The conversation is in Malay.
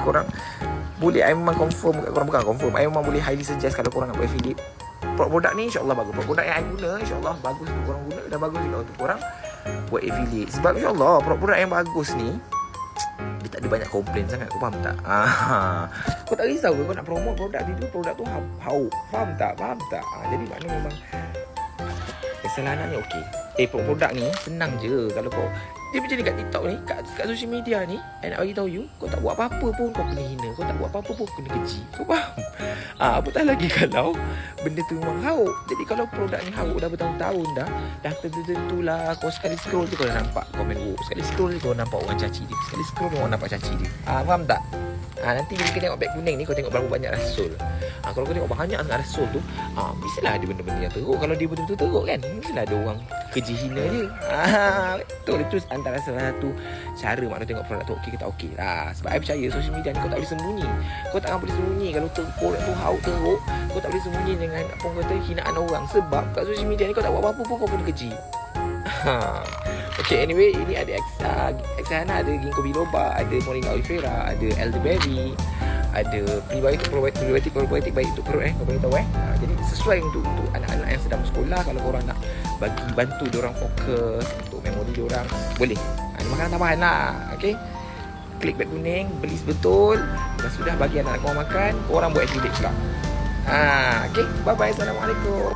korang boleh, I memang confirm kat korang, bukan confirm, I memang boleh highly suggest kalau korang nak buat affiliate. Produk ni insyaAllah bagus. Produk yang I guna insyaAllah bagus untuk korang guna. Dan bagus juga untuk korang buat affiliate. Sebab insyaAllah produk yang bagus ni dia tak ada banyak komplain sangat. Kau faham tak? Kau tak risau ke kau nak promote produk tu, produk tu hauk. Faham tak? Jadi maknanya memang kesalahan ni okey. Produk ni senang je. Kalau kau, dia macam ni kat TikTok ni, kat social media ni, I nak bagi tahu you, kau tak buat apa-apa pun kau kena hina, kau tak buat apa-apa pun kau kena keji. Kau faham? Apatah lagi kalau benda tu memang hauk. Jadi kalau produk ni hauk dah bertahun-tahun dah tentulah kau sekali scroll je kau dah nampak komen hauk. Sekali scroll je kau nampak orang caci dia. Sekali scroll je orang nampak caci dia. Faham tak? Nanti bila kau tengok beg kuning ni, kau tengok berapa banyak rasul. Kalau kau tengok banyak sangat rasul tu, mestilah ada benda-benda yang teruk. Kalau dia betul-betul teruk kan, mestilah ada orang keji hina dia. Betul, itu antara salah satu cara makna tengok produk tu okey ke tak okey. Sebab I percaya social media ni kau tak boleh sembunyi. Kau takkan boleh sembunyi kalau produk tu hauk teruk. Kau tak boleh sembunyi dengan apa orang kata hinaan orang. Sebab kat social media ni kau tak buat apa-apa pun kau kena keji. Okay, anyway, ini ada Xana, ada ginkgo biloba, ada moringa aloe vera, ada elderberry, ada probiotik baik untuk perut kau boleh tahu jadi sesuai untuk anak-anak yang sedang bersekolah. Kalau korang nak bagi bantu diorang fokus untuk memori diorang, boleh. Ini makanan tambahan lah. Okay, klik beg kuning, beli sebetul. Dan sudah bagi anak-anak korang makan, korang buat affiliate pula. Okay, bye bye, assalamualaikum.